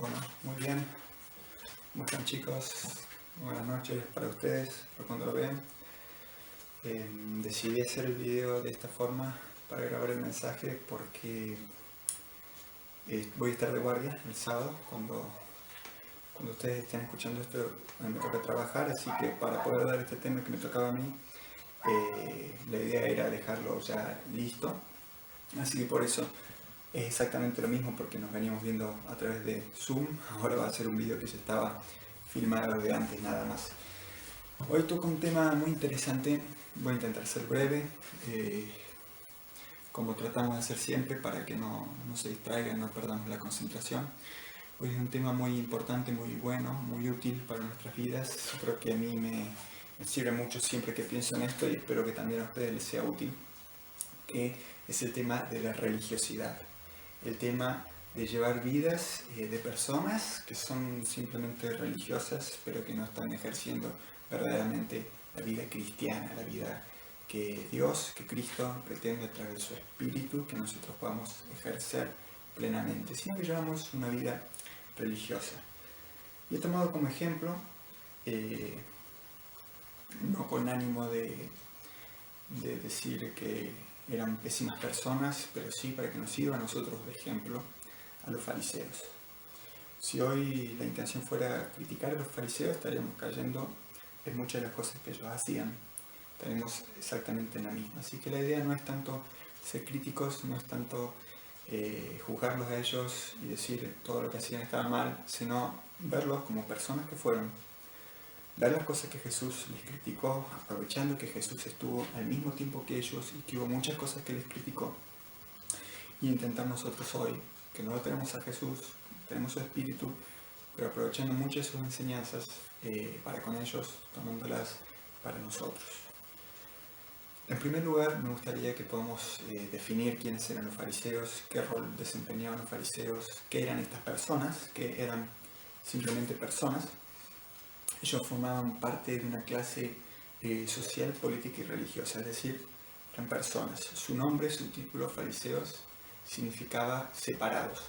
Bueno, muy bien. ¿Cómo están, chicos? Buenas noches para ustedes, por cuando lo vean. Decidí hacer el video de esta forma para grabar el mensaje porque voy a estar de guardia el sábado cuando ustedes estén escuchando esto. Me toca trabajar, así que para poder dar este tema que me tocaba a mí, la idea era dejarlo ya listo. Así que por eso es exactamente lo mismo, porque nos veníamos viendo a través de Zoom. Ahora va a ser un video que se estaba filmado de antes nada más. Hoy toco un tema muy interesante. Voy a intentar ser breve, como tratamos de hacer siempre, para que no se distraigan, no perdamos la concentración. Hoy es un tema muy importante, muy bueno, muy útil para nuestras vidas. Creo que a mí me sirve mucho siempre que pienso en esto, y espero que también a ustedes les sea útil, que es el tema de la religiosidad. El tema de llevar vidas de personas que son simplemente religiosas, pero que no están ejerciendo verdaderamente la vida cristiana, la vida que Dios, que Cristo pretende a través de su Espíritu que nosotros podamos ejercer plenamente, sino que llevamos una vida religiosa. Y he tomado como ejemplo, no con ánimo de decir que eran pésimas personas, pero sí para que nos sirva a nosotros de ejemplo, a los fariseos. Si hoy la intención fuera criticar a los fariseos, estaríamos cayendo en muchas de las cosas que ellos hacían. Estaremos exactamente en la misma. Así que la idea no es tanto ser críticos, no es tanto juzgarlos a ellos y decir todo lo que hacían estaba mal, sino verlos como personas que fueron. Ver las cosas que Jesús les criticó, aprovechando que Jesús estuvo al mismo tiempo que ellos y que hubo muchas cosas que les criticó. Y intentar nosotros hoy, que no lo tenemos a Jesús, tenemos su Espíritu, pero aprovechando muchas de sus enseñanzas para con ellos, tomándolas para nosotros. En primer lugar, me gustaría que podamos definir quiénes eran los fariseos, qué rol desempeñaban los fariseos, qué eran estas personas, que eran simplemente personas. Ellos formaban parte de una clase social, política y religiosa, es decir, eran personas. Su nombre, su título, fariseos, significaba separados.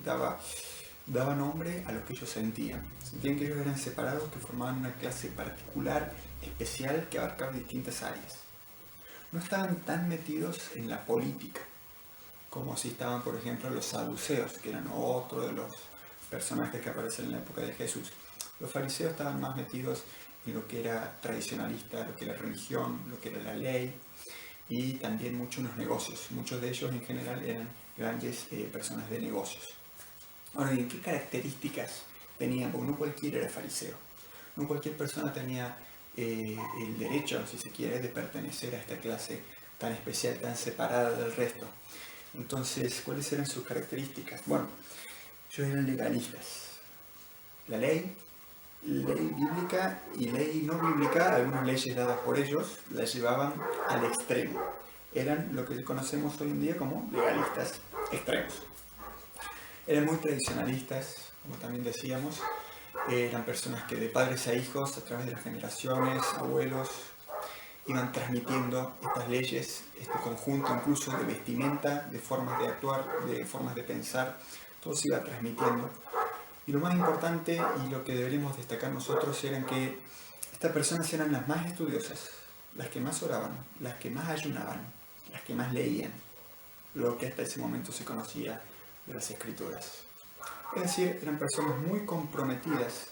Daba nombre a lo que ellos sentían. Sentían que ellos eran separados, que formaban una clase particular, especial, que abarcaba distintas áreas. No estaban tan metidos en la política, como si estaban, por ejemplo, los saduceos, que eran otro de los personajes que aparecen en la época de Jesús. Los fariseos estaban más metidos en lo que era tradicionalista, lo que era religión, lo que era la ley, y también mucho en los negocios. Muchos de ellos en general eran grandes personas de negocios. Ahora bien, ¿qué características tenían? Porque no cualquiera era fariseo. No cualquier persona tenía el derecho, si se quiere, de pertenecer a esta clase tan especial, tan separada del resto. Entonces, ¿cuáles eran sus características? Bueno, ellos eran legalistas. La ley bíblica y ley no bíblica, algunas leyes dadas por ellos, las llevaban al extremo. Eran lo que conocemos hoy en día como legalistas extremos. Eran muy tradicionalistas, como también decíamos. Eran personas que de padres a hijos, a través de las generaciones, abuelos, iban transmitiendo estas leyes, este conjunto incluso de vestimenta, de formas de actuar, de formas de pensar, todo se iba transmitiendo. Y lo más importante y lo que deberíamos destacar nosotros eran que estas personas eran las más estudiosas, las que más oraban, las que más ayunaban, las que más leían, lo que hasta ese momento se conocía de las Escrituras. Es decir, eran personas muy comprometidas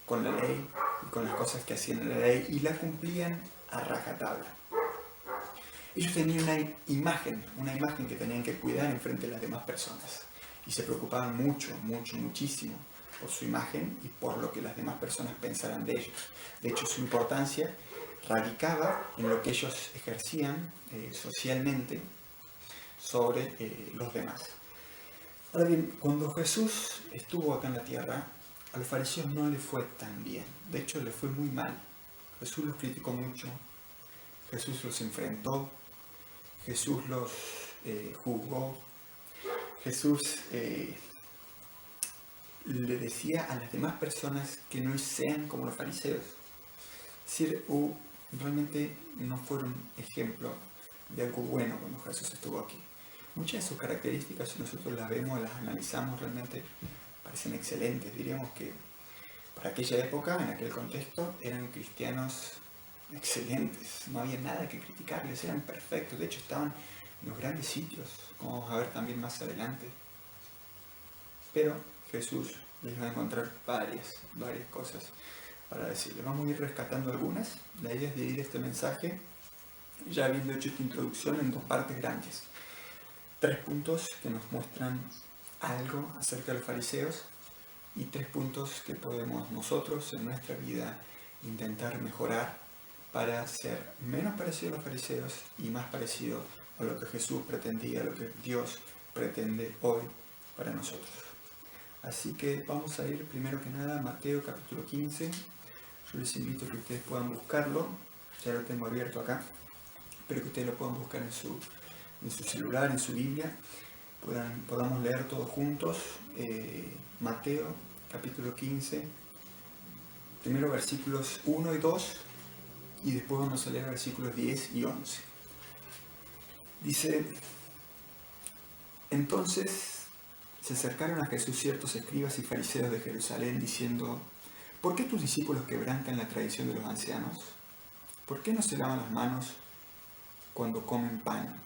con la ley y con las cosas que hacían en la ley y la cumplían a rajatabla. Ellos tenían una imagen que tenían que cuidar en frente de las demás personas y se preocupaban muchísimo por su imagen y por lo que las demás personas pensaran de ellos. De hecho, su importancia radicaba en lo que ellos ejercían socialmente sobre los demás. Ahora bien, cuando Jesús estuvo acá en la tierra, a los fariseos no les fue tan bien. De hecho, les fue muy mal. Jesús los criticó mucho. Jesús los enfrentó. Jesús los juzgó. Jesús le decía a las demás personas que no sean como los fariseos. Es decir, realmente no fueron ejemplo de algo bueno cuando Jesús estuvo aquí. Muchas de sus características, si nosotros las vemos, las analizamos, realmente parecen excelentes. Diríamos que para aquella época, en aquel contexto, eran cristianos excelentes, no había nada que criticarles, eran perfectos, de hecho estaban en los grandes sitios, como vamos a ver también más adelante. Pero Jesús les va a encontrar varias cosas para decirle. Vamos a ir rescatando algunas. La idea es dividir este mensaje, ya habiendo hecho esta introducción, en dos partes grandes. 3 puntos que nos muestran algo acerca de los fariseos y 3 puntos que podemos nosotros en nuestra vida intentar mejorar para ser menos parecido a los fariseos y más parecido a lo que Jesús pretendía, a lo que Dios pretende hoy para nosotros. Así que vamos a ir primero que nada a Mateo capítulo 15. Yo les invito a que ustedes puedan buscarlo, ya lo tengo abierto acá, pero que ustedes lo puedan buscar en su celular, en su Biblia, podamos leer todos juntos. Mateo capítulo 15, primero versículos 1 y 2, y después vamos a leer versículos 10 y 11. Dice: entonces se acercaron a Jesús ciertos escribas y fariseos de Jerusalén, diciendo: ¿por qué tus discípulos quebrantan la tradición de los ancianos? ¿Por qué no se lavan las manos cuando comen pan?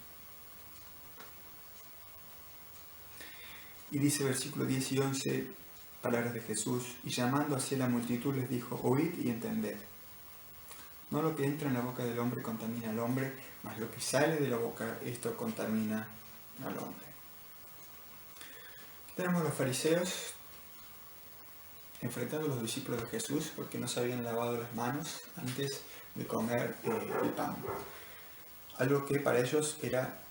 Y dice versículos 10 y 11, palabras de Jesús: y llamando hacia la multitud les dijo: oíd y entended. No lo que entra en la boca del hombre contamina al hombre, mas lo que sale de la boca, esto contamina al hombre. Tenemos los fariseos enfrentando a los discípulos de Jesús porque no se habían lavado las manos antes de comer el pan. Algo que para ellos era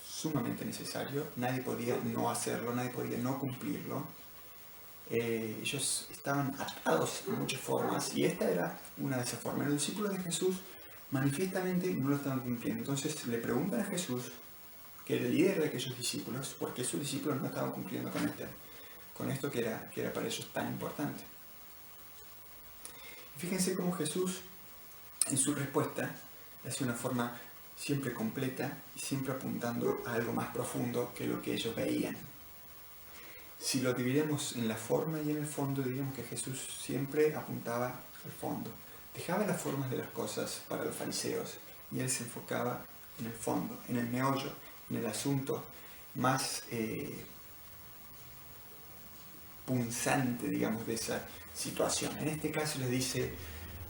sumamente necesario, nadie podía no hacerlo, nadie podía no cumplirlo. Ellos estaban atados en muchas formas y esta era una de esas formas. Los discípulos de Jesús manifiestamente no lo estaban cumpliendo. Entonces le preguntan a Jesús, que era el líder de aquellos discípulos, por qué sus discípulos no estaban cumpliendo con esto que era para ellos tan importante. Y fíjense cómo Jesús en su respuesta hace una forma siempre completa y siempre apuntando a algo más profundo que lo que ellos veían. Si lo dividimos en la forma y en el fondo, diríamos que Jesús siempre apuntaba al fondo. Dejaba las formas de las cosas para los fariseos y él se enfocaba en el fondo, en el meollo, en el asunto más punzante, digamos, de esa situación. En este caso les dice: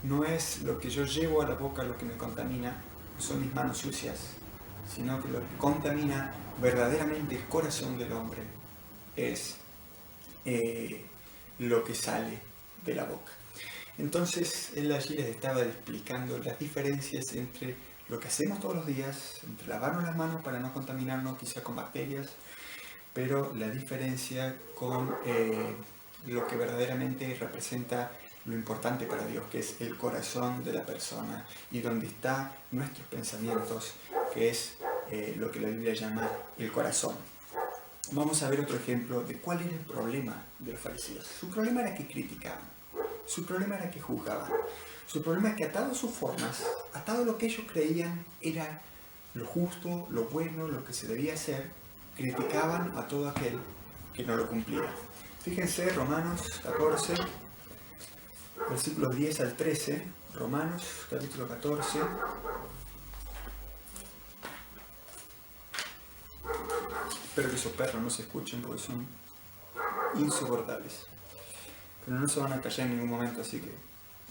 no es lo que yo llevo a la boca lo que me contamina, no son mis manos sucias, sino que lo que contamina verdaderamente el corazón del hombre es lo que sale de la boca. Entonces él allí les estaba explicando las diferencias entre lo que hacemos todos los días, entre lavarnos las manos para no contaminarnos quizá con bacterias, pero la diferencia con lo que verdaderamente representa lo importante para Dios, que es el corazón de la persona y donde están nuestros pensamientos, que es lo que la Biblia llama el corazón. Vamos a ver otro ejemplo de cuál era el problema de los fariseos. Su problema era que criticaban, su problema era que juzgaban, su problema es que atado a sus formas, atado a lo que ellos creían era lo justo, lo bueno, lo que se debía hacer, criticaban a todo aquel que no lo cumplía. Fíjense, Romanos 14, versículos 10 al 13, Romanos capítulo 14. Espero que esos perros no se escuchen porque son insoportables. Pero no se van a callar en ningún momento, así que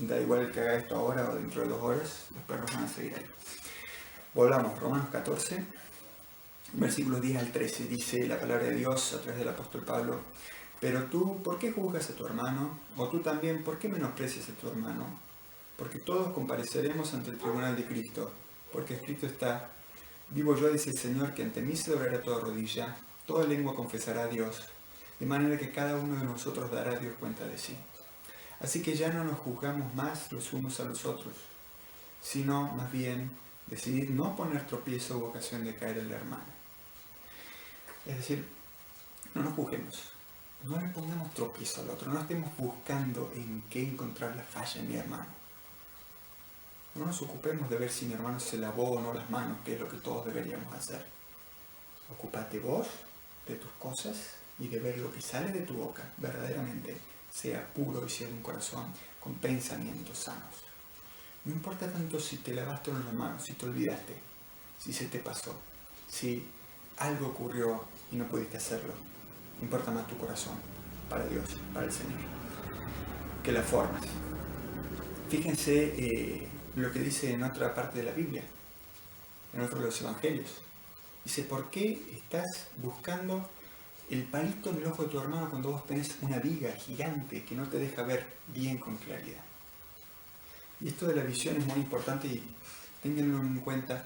da igual que haga esto ahora o dentro de 2 horas, los perros van a seguir ahí. Volvamos, Romanos 14, versículos 10 al 13, dice la palabra de Dios a través del apóstol Pablo: pero tú, ¿por qué juzgas a tu hermano? O tú también, ¿por qué menosprecias a tu hermano? Porque todos compareceremos ante el tribunal de Cristo, porque escrito está: vivo yo, dice el Señor, que ante mí se doblará toda rodilla, toda lengua confesará a Dios, de manera que cada uno de nosotros dará a Dios cuenta de sí. Así que ya no nos juzgamos más los unos a los otros, sino más bien decidir no poner tropiezo o ocasión de caer el hermano. Es decir, no nos juzguemos, no le pongamos tropiezo al otro, no estemos buscando en qué encontrar la falla en mi hermano. No nos ocupemos de ver si mi hermano se lavó o no las manos, que es lo que todos deberíamos hacer. Ocúpate vos de tus cosas y de ver lo que sale de tu boca verdaderamente sea puro y sea de un corazón con pensamientos sanos. No importa tanto si te lavaste las manos, si te olvidaste, si se te pasó, si algo ocurrió y no pudiste hacerlo. Importa más tu corazón para Dios, para el Señor, que las formas. Fíjense lo que dice en otra parte de la Biblia, en otro de los evangelios. Dice, ¿por qué estás buscando el palito en el ojo de tu hermano cuando vos tenés una viga gigante que no te deja ver bien con claridad? Y esto de la visión es muy importante y ténganlo en cuenta,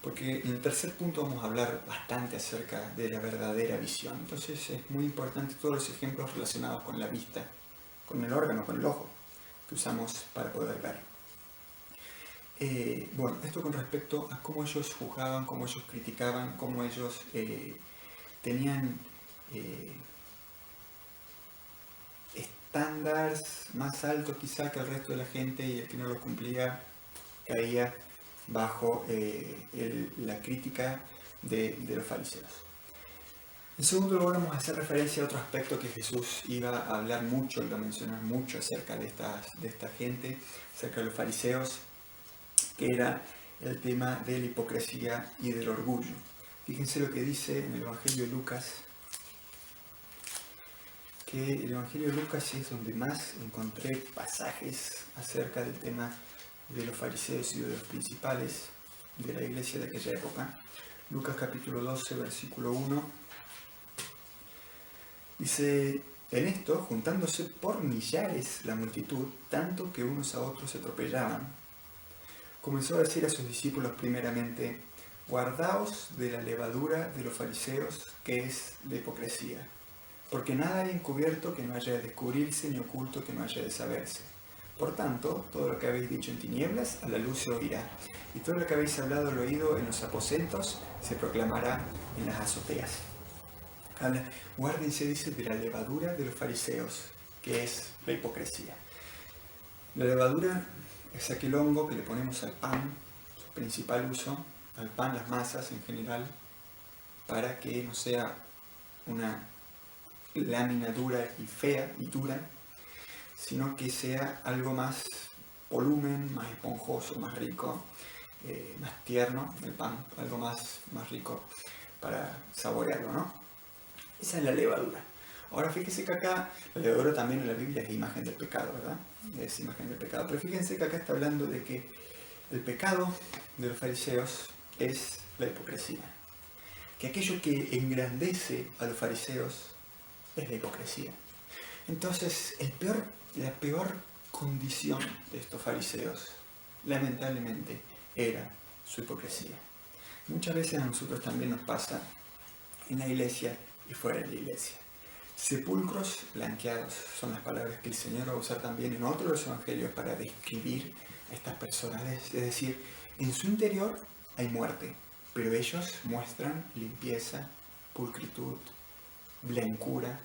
porque en el tercer punto vamos a hablar bastante acerca de la verdadera visión. Entonces es muy importante todos los ejemplos relacionados con la vista, con el órgano, con el ojo, que usamos para poder ver. Bueno, esto con respecto a cómo ellos juzgaban, cómo ellos criticaban, cómo ellos tenían estándares más altos quizá que el resto de la gente, y el que no lo cumplía caía bajo la crítica de los fariseos. En segundo lugar, vamos a hacer referencia a otro aspecto que Jesús iba a hablar mucho, iba a mencionar mucho acerca de esta gente, acerca de los fariseos, que era el tema de la hipocresía y del orgullo. Fíjense lo que dice en el Evangelio de Lucas, que el Evangelio de Lucas es donde más encontré pasajes acerca del tema de los fariseos y de los principales de la iglesia de aquella época. Lucas capítulo 12, versículo 1, dice, en esto, juntándose por millares la multitud, tanto que unos a otros se atropellaban, comenzó a decir a sus discípulos primeramente, guardaos de la levadura de los fariseos, que es la hipocresía, porque nada hay encubierto que no haya de descubrirse, ni oculto que no haya de saberse. Por tanto, todo lo que habéis dicho en tinieblas, a la luz se oirá, y todo lo que habéis hablado al oído en los aposentos, se proclamará en las azoteas. Habla, guárdense, dice, de la levadura de los fariseos, que es la hipocresía. La levadura es aquel hongo que le ponemos al pan, su principal uso, al pan, las masas en general, para que no sea una lámina dura y fea y dura, sino que sea algo más volumen, más esponjoso, más rico, más tierno el pan, algo más rico para saborearlo, ¿no? Esa es la levadura. Ahora fíjense que acá, la levadura también en la Biblia es imagen del pecado, ¿verdad? Es imagen del pecado. Pero fíjense que acá está hablando de que el pecado de los fariseos es la hipocresía. Que aquello que engrandece a los fariseos es la hipocresía. Entonces, la peor condición de estos fariseos, lamentablemente, era su hipocresía. Muchas veces a nosotros también nos pasa en la iglesia y fuera de la iglesia. Sepulcros blanqueados son las palabras que el Señor va a usar también en otros de los evangelios para describir a estas personas. Es decir, en su interior hay muerte, pero ellos muestran limpieza, pulcritud, blancura,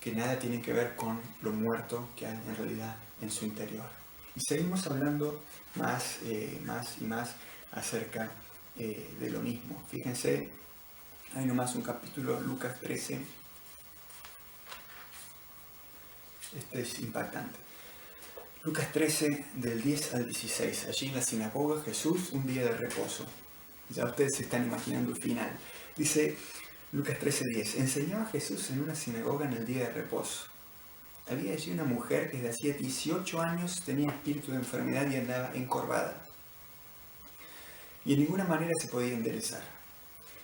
que nada tienen que ver con lo muerto que hay en realidad en su interior. Y seguimos hablando más y más acerca de lo mismo. Fíjense, hay nomás un capítulo, Lucas 13. Este es impactante. Lucas 13, del 10 al 16. Allí en la sinagoga Jesús, un día de reposo. Ya ustedes se están imaginando el final. Dice Lucas 13, 10. Enseñaba Jesús en una sinagoga en el día de reposo. Había allí una mujer que desde hacía 18 años tenía espíritu de enfermedad y andaba encorvada. Y en ninguna manera se podía enderezar.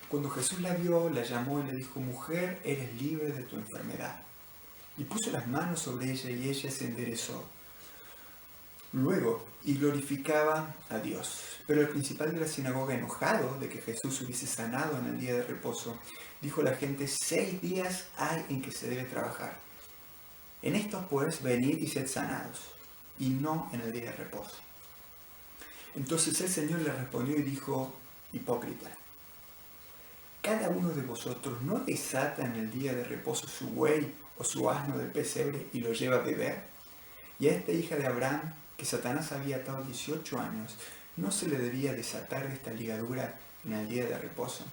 Cuando Jesús la vio, la llamó y le dijo, mujer, eres libre de tu enfermedad. Y puso las manos sobre ella y ella se enderezó. Luego, y glorificaba a Dios. Pero el principal de la sinagoga, enojado de que Jesús hubiese sanado en el día de reposo, dijo a la gente, 6 días hay en que se debe trabajar. En estos pues, venid y sed sanados, y no en el día de reposo. Entonces el Señor le respondió y dijo, hipócrita, cada uno de vosotros no desata en el día de reposo su buey o su asno del pesebre y lo lleva a beber. Y a esta hija de Abraham, que Satanás había atado 18 años, ¿no se le debía desatar esta ligadura en el día de reposo?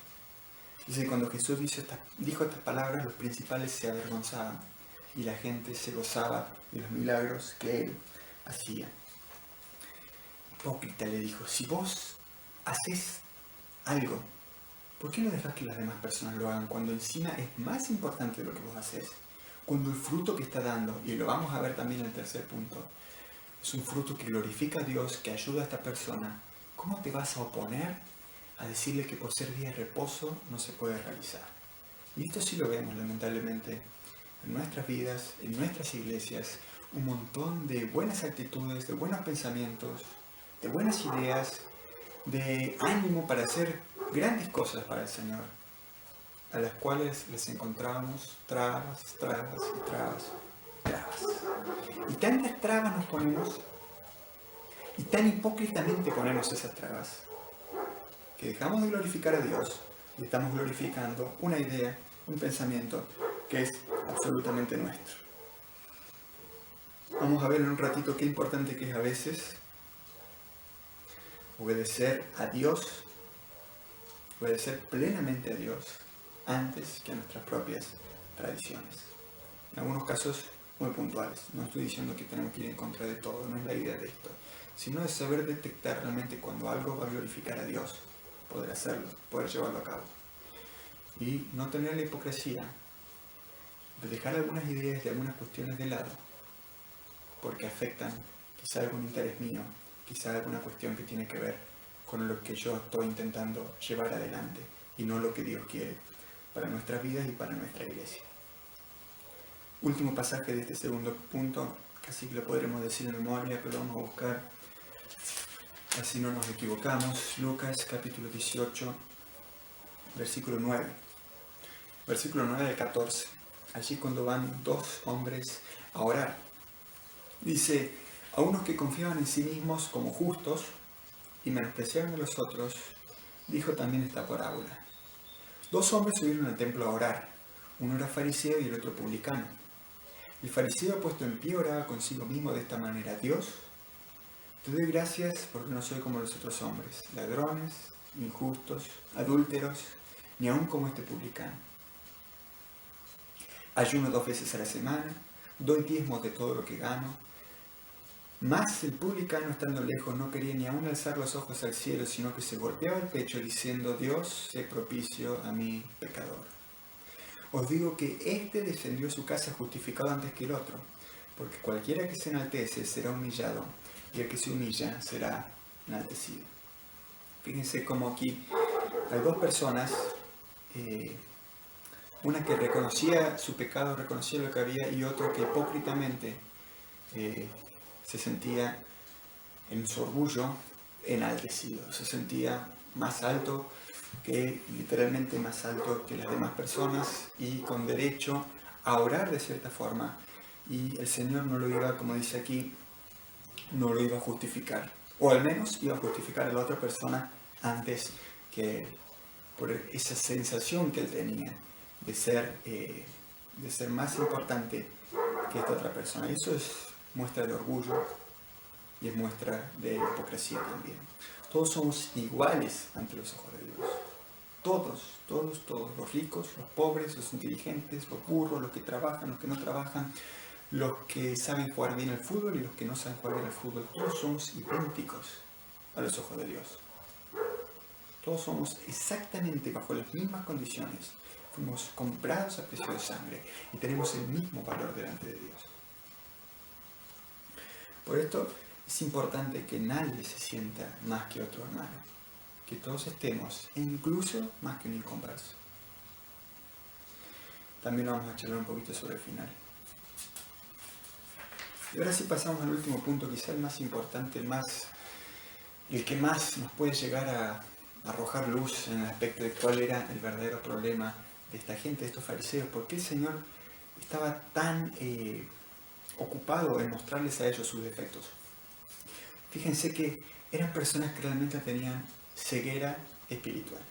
Dice, cuando Jesús dijo estas palabras, los principales se avergonzaban y la gente se gozaba de los milagros que él hacía. Hipócrita, le dijo, si vos haces algo, ¿por qué no dejas que las demás personas lo hagan cuando encima es más importante lo que vos haces? Cuando el fruto que está dando, y lo vamos a ver también en el tercer punto, es un fruto que glorifica a Dios, que ayuda a esta persona, ¿cómo te vas a oponer a decirle que por ser día de reposo no se puede realizar? Y esto sí lo vemos lamentablemente en nuestras vidas, en nuestras iglesias, un montón de buenas actitudes, de buenos pensamientos, de buenas ideas, de ánimo para hacer grandes cosas para el Señor, a las cuales les encontramos trabas. Y tantas trabas nos ponemos, y tan hipócritamente ponemos esas trabas, que dejamos de glorificar a Dios y estamos glorificando una idea, un pensamiento que es absolutamente nuestro. Vamos a ver en un ratito qué importante que es a veces obedecer a Dios, obedecer plenamente a Dios antes que a nuestras propias tradiciones. En algunos casos muy puntuales. No estoy diciendo que tenemos que ir en contra de todo, no es la idea de esto, sino de saber detectar realmente cuando algo va a glorificar a Dios, poder hacerlo, poder llevarlo a cabo. Y no tener la hipocresía de dejar algunas ideas y algunas cuestiones de lado, porque afectan quizá algún interés mío, quizá alguna cuestión que tiene que ver con lo que yo estoy intentando llevar adelante y no lo que Dios quiere para nuestras vidas y para nuestra iglesia. Último pasaje de este segundo punto, casi que lo podremos decir en memoria, pero vamos a buscar, así no nos equivocamos. Lucas capítulo 18, versículo 9. Versículo 9 al 14. Allí cuando van dos hombres a orar. Dice, a unos que confiaban en sí mismos como justos y menospreciaban a los otros, dijo también esta parábola. Dos hombres subieron al templo a orar. Uno era fariseo y el otro publicano. El fariseo, puesto en pie, oraba consigo mismo de esta manera: Dios, te doy gracias porque no soy como los otros hombres, ladrones, injustos, adúlteros, ni aun como este publicano. Ayuno 2 veces a la semana, doy diezmos de todo lo que gano. Mas el publicano, estando lejos, no quería ni aun alzar los ojos al cielo, sino que se golpeaba el pecho diciendo: Dios, sé propicio a mí, pecador. Os digo que éste descendió a su casa justificado antes que el otro, porque cualquiera que se enaltece será humillado, y el que se humilla será enaltecido. Fíjense cómo aquí hay dos personas, una que reconocía su pecado, reconocía lo que había, y otro que hipócritamente se sentía en su orgullo enaltecido, se sentía más alto que, literalmente más alto que las demás personas, y con derecho a orar de cierta forma, y el Señor no lo iba, como dice aquí, no lo iba a justificar, o al menos iba a justificar a la otra persona antes que él, por esa sensación que él tenía de ser más importante que esta otra persona. Y eso es muestra de orgullo y es muestra de hipocresía también. Todos somos iguales ante los ojos de Dios. Todos, los ricos, los pobres, los inteligentes, los burros, los que trabajan, los que no trabajan, los que saben jugar bien al fútbol y los que no saben jugar bien al fútbol. Todos somos idénticos a los ojos de Dios. Todos somos exactamente bajo las mismas condiciones. Fuimos comprados a precio de sangre y tenemos el mismo valor delante de Dios. Por esto es importante que nadie se sienta más que otro hermano, que todos estemos, e incluso más que un inconverso. También lo vamos a charlar un poquito sobre el final. Y ahora sí pasamos al último punto, quizá el más importante, el que más nos puede llegar a arrojar luz en el aspecto de cuál era el verdadero problema de esta gente, de estos fariseos. ¿Por qué el Señor estaba tan ocupado en mostrarles a ellos sus defectos? Fíjense que eran personas que realmente tenían ceguera espiritual.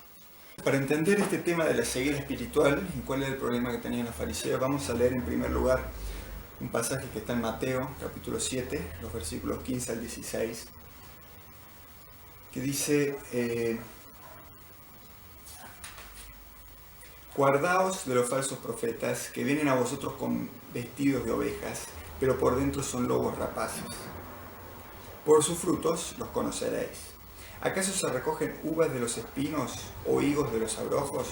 Para entender este tema de la ceguera espiritual y cuál era el problema que tenían los fariseos, vamos a leer en primer lugar un pasaje que está en Mateo, capítulo 7, los versículos 15 al 16, que dice: Guardaos de los falsos profetas que vienen a vosotros con vestidos de ovejas, pero por dentro son lobos rapaces. Por sus frutos los conoceréis. ¿Acaso se recogen uvas de los espinos o higos de los abrojos?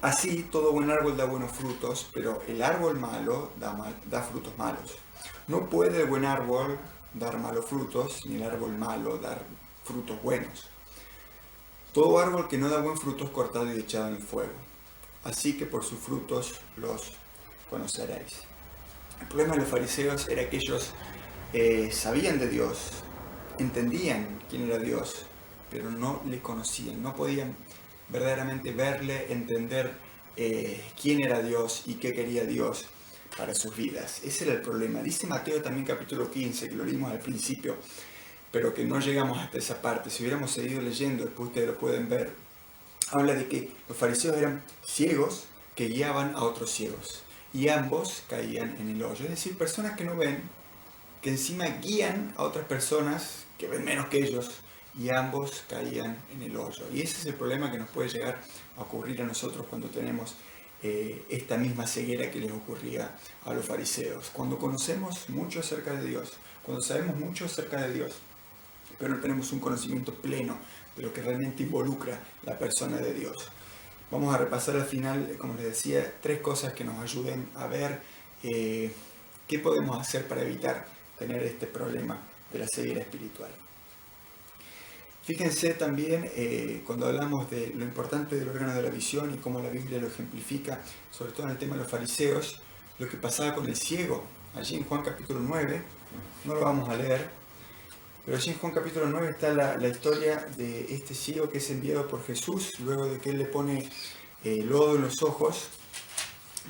Así todo buen árbol da buenos frutos, pero el árbol malo da frutos malos. No puede el buen árbol dar malos frutos, ni el árbol malo dar frutos buenos. Todo árbol que no da buen fruto es cortado y echado en el fuego. Así que por sus frutos los conoceréis. El problema de los fariseos era que ellos sabían de Dios, entendían quién era Dios, pero no le conocían, no podían verdaderamente verle, entender quién era Dios y qué quería Dios para sus vidas. Ese era el problema. Dice Mateo también capítulo 15, que lo leímos al principio, pero que no llegamos hasta esa parte. Si hubiéramos seguido leyendo, después ustedes lo pueden ver, habla de que los fariseos eran ciegos que guiaban a otros ciegos y ambos caían en el hoyo. Es decir, personas que no ven, que encima guían a otras personas que ven menos que ellos, y ambos caían en el hoyo. Y ese es el problema que nos puede llegar a ocurrir a nosotros cuando tenemos esta misma ceguera que les ocurría a los fariseos. Cuando conocemos mucho acerca de Dios, cuando sabemos mucho acerca de Dios, pero no tenemos un conocimiento pleno de lo que realmente involucra la persona de Dios. Vamos a repasar al final, como les decía, 3 cosas que nos ayuden a ver qué podemos hacer para evitar tener este problema de la ceguera espiritual. Fíjense también cuando hablamos de lo importante del órgano de la visión y cómo la Biblia lo ejemplifica, sobre todo en el tema de los fariseos, lo que pasaba con el ciego. Allí en Juan capítulo 9, no lo vamos a leer, pero allí en Juan capítulo 9 está la historia de este ciego que es enviado por Jesús, luego de que él le pone lodo en los ojos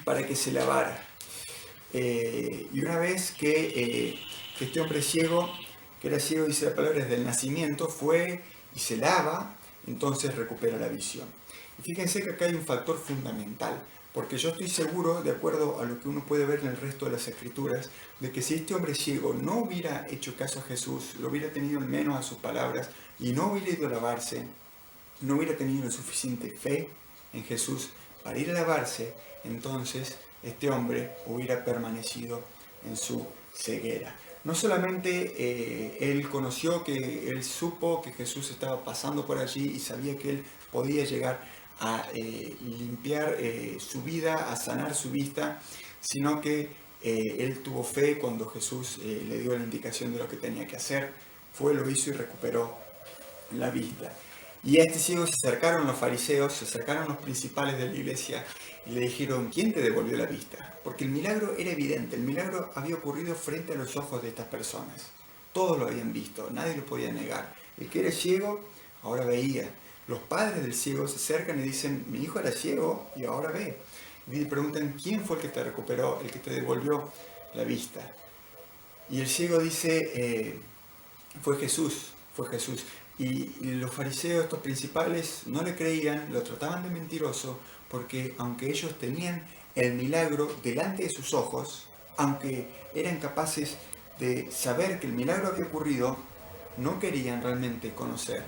para que se lavara. Y una vez que este hombre ciego, que era ciego, dice la palabra, desde el nacimiento, fue y se lava, entonces recupera la visión. Y fíjense que acá hay un factor fundamental, porque yo estoy seguro, de acuerdo a lo que uno puede ver en el resto de las escrituras, de que si este hombre ciego no hubiera hecho caso a Jesús, lo hubiera tenido en menos a sus palabras, y no hubiera ido a lavarse, no hubiera tenido la suficiente fe en Jesús para ir a lavarse, entonces este hombre hubiera permanecido en su ceguera. No solamente él conoció, que él supo que Jesús estaba pasando por allí y sabía que él podía llegar a limpiar su vida, a sanar su vista, sino que él tuvo fe cuando Jesús le dio la indicación de lo que tenía que hacer, fue, lo hizo y recuperó la vista. Y a este ciego se acercaron los fariseos, se acercaron los principales de la iglesia y le dijeron: ¿quién te devolvió la vista? Porque el milagro era evidente, el milagro había ocurrido frente a los ojos de estas personas. Todos lo habían visto, nadie lo podía negar. El que era ciego ahora veía. Los padres del ciego se acercan y dicen: mi hijo era ciego y ahora ve. Y le preguntan: ¿quién fue el que te recuperó, el que te devolvió la vista? Y el ciego dice: fue Jesús, fue Jesús. Y los fariseos, estos principales, no le creían, lo trataban de mentiroso, porque aunque ellos tenían el milagro delante de sus ojos, aunque eran capaces de saber que el milagro había ocurrido, no querían realmente conocer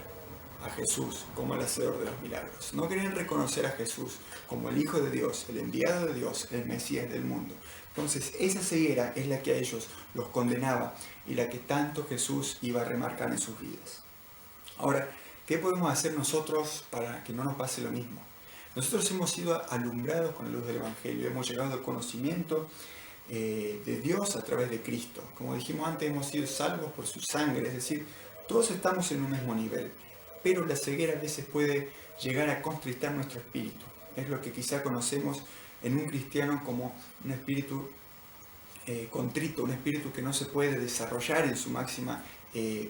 a Jesús como el hacedor de los milagros. No querían reconocer a Jesús como el Hijo de Dios, el enviado de Dios, el Mesías del mundo. Entonces esa ceguera es la que a ellos los condenaba y la que tanto Jesús iba a remarcar en sus vidas. Ahora, ¿qué podemos hacer nosotros para que no nos pase lo mismo? Nosotros hemos sido alumbrados con la luz del Evangelio, hemos llegado al conocimiento de Dios a través de Cristo. Como dijimos antes, hemos sido salvos por su sangre, es decir, todos estamos en un mismo nivel, pero la ceguera a veces puede llegar a constristar nuestro espíritu. Es lo que quizá conocemos en un cristiano como un espíritu contrito, un espíritu que no se puede desarrollar en su máxima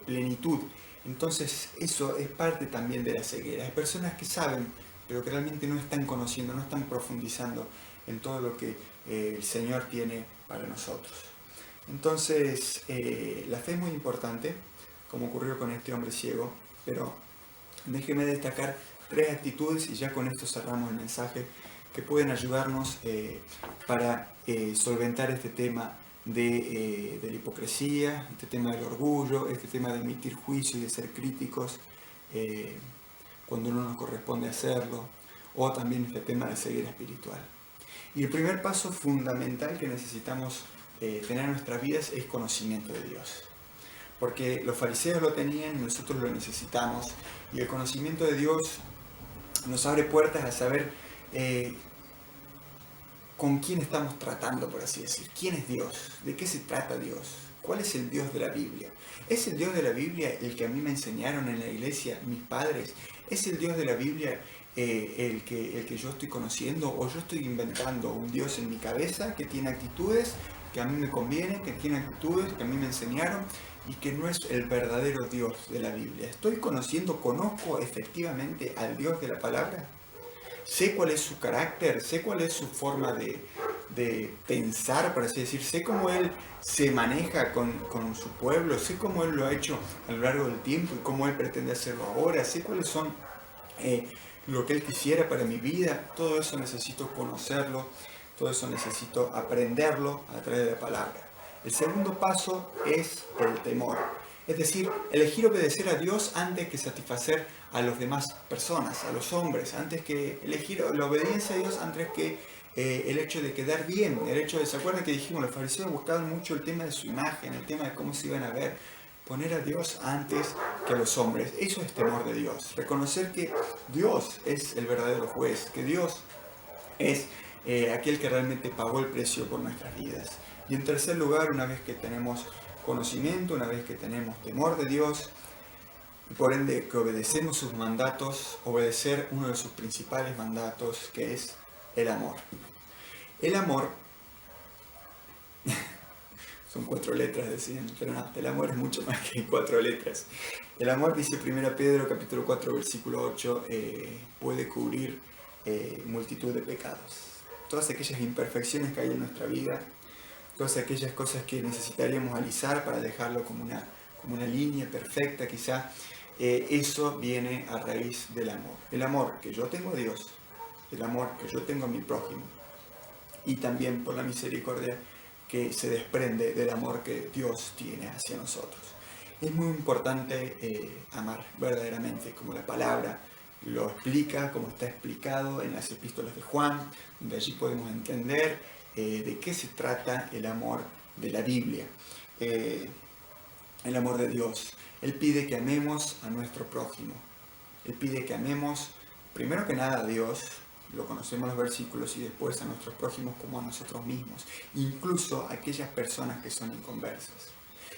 plenitud. Entonces eso es parte también de la ceguera. Hay personas que saben, pero que realmente no están conociendo, no están profundizando en todo lo que el Señor tiene para nosotros. Entonces la fe es muy importante, como ocurrió con este hombre ciego, pero déjeme destacar 3 actitudes y ya con esto cerramos el mensaje que pueden ayudarnos para solventar este tema de la hipocresía, este tema del orgullo, este tema de emitir juicio y de ser críticos cuando no nos corresponde hacerlo, o también este tema de ceguera espiritual. Y el primer paso fundamental que necesitamos tener en nuestras vidas es conocimiento de Dios. Porque los fariseos lo tenían y nosotros lo necesitamos. Y el conocimiento de Dios nos abre puertas a saber con quién estamos tratando, por así decir. ¿Quién es Dios? ¿De qué se trata Dios? ¿Cuál es el Dios de la Biblia? ¿Es el Dios de la Biblia el que a mí me enseñaron en la iglesia mis padres? ¿Es el Dios de la Biblia el que yo estoy conociendo? ¿O yo estoy inventando un Dios en mi cabeza que tiene actitudes que a mí me convienen, que tiene actitudes que a mí me enseñaron y que no es el verdadero Dios de la Biblia? ¿Conozco efectivamente al Dios de la palabra? ¿Sé cuál es su carácter? ¿Sé cuál es su forma de pensar, por así decir? ¿Sé cómo Él se maneja con su pueblo? ¿Sé cómo Él lo ha hecho a lo largo del tiempo y cómo Él pretende hacerlo ahora? ¿Sé cuáles son lo que Él quisiera para mi vida? Todo eso necesito conocerlo, todo eso necesito aprenderlo a través de la palabra. El segundo paso es el temor. Es decir, elegir obedecer a Dios antes que satisfacer a las demás personas, a los hombres, antes que elegir la obediencia a Dios antes que el hecho de quedar bien, el hecho de, ¿se acuerdan que dijimos? Los fariseos buscaban mucho el tema de su imagen, el tema de cómo se iban a ver, poner a Dios antes que a los hombres. Eso es temor de Dios, reconocer que Dios es el verdadero juez, que Dios es aquel que realmente pagó el precio por nuestras vidas. Y en tercer lugar, una vez que tenemos conocimiento, una vez que tenemos temor de Dios, y por ende que obedecemos sus mandatos, obedecer uno de sus principales mandatos, que es el amor. El amor, son 4 letras decían, pero no, el amor es mucho más que 4 letras. El amor, dice 1 Pedro capítulo 4 versículo 8, puede cubrir multitud de pecados. Todas aquellas imperfecciones que hay en nuestra vida, todas aquellas cosas que necesitaríamos alisar para dejarlo como una línea perfecta quizá, eso viene a raíz del amor. El amor que yo tengo a Dios, el amor que yo tengo a mi prójimo y también por la misericordia que se desprende del amor que Dios tiene hacia nosotros. Es muy importante amar verdaderamente, como la palabra lo explica, como está explicado en las epístolas de Juan, donde allí podemos entender de qué se trata el amor de la Biblia, el amor de Dios. Él pide que amemos a nuestro prójimo. Él pide que amemos, primero que nada, a Dios, lo conocemos los versículos, y después a nuestros prójimos como a nosotros mismos, incluso a aquellas personas que son inconversas.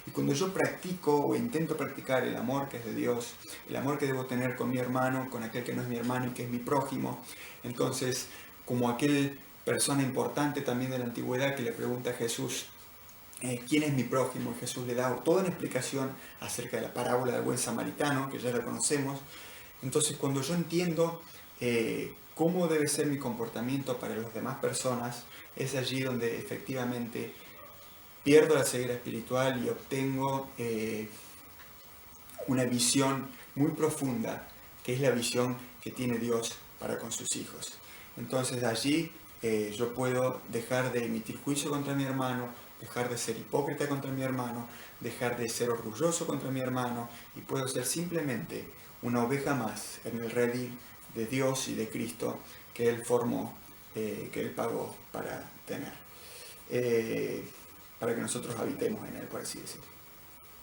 Y cuando yo practico o intento practicar el amor que es de Dios, el amor que debo tener con mi hermano, con aquel que no es mi hermano y que es mi prójimo, entonces, como aquel persona importante también de la antigüedad que le pregunta a Jesús, ¿quién es mi prójimo? Y Jesús le da toda una explicación acerca de la parábola del buen samaritano, que ya la conocemos. Entonces, cuando yo entiendo cómo debe ser mi comportamiento para las demás personas, es allí donde efectivamente pierdo la ceguera espiritual y obtengo una visión muy profunda, que es la visión que tiene Dios para con sus hijos. Entonces allí yo puedo dejar de emitir juicio contra mi hermano, dejar de ser hipócrita contra mi hermano, dejar de ser orgulloso contra mi hermano, y puedo ser simplemente una oveja más en el redil de Dios y de Cristo que Él formó, que Él pagó para tener, para que nosotros habitemos en Él, por así decirlo.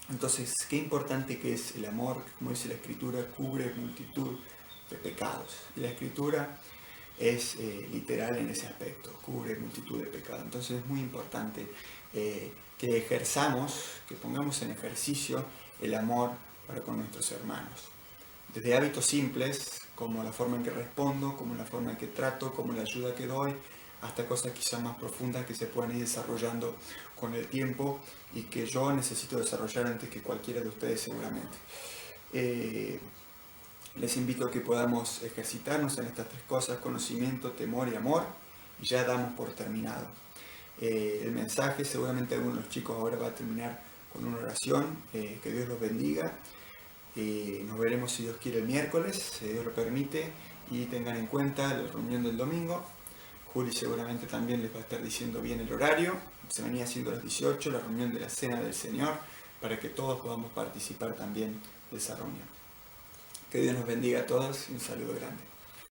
Entonces, qué importante que es el amor, como dice la Escritura, cubre multitud de pecados. Y la Escritura es literal en ese aspecto, cubre multitud de pecados. Entonces es muy importante que ejerzamos, que pongamos en ejercicio el amor para con nuestros hermanos. Desde hábitos simples, como la forma en que respondo, como la forma en que trato, como la ayuda que doy, hasta cosas quizás más profundas que se pueden ir desarrollando con el tiempo y que yo necesito desarrollar antes que cualquiera de ustedes seguramente. Les invito a que podamos ejercitarnos en estas 3 cosas: conocimiento, temor y amor, y ya damos por terminado. El mensaje, seguramente alguno de los chicos ahora va a terminar con una oración, que Dios los bendiga. Nos veremos, si Dios quiere, el miércoles, si Dios lo permite, y tengan en cuenta la reunión del domingo. Juli seguramente también les va a estar diciendo bien el horario. Se venía haciendo a las 18, la reunión de la Cena del Señor, para que todos podamos participar también de esa reunión. Que Dios nos bendiga a todos y un saludo grande.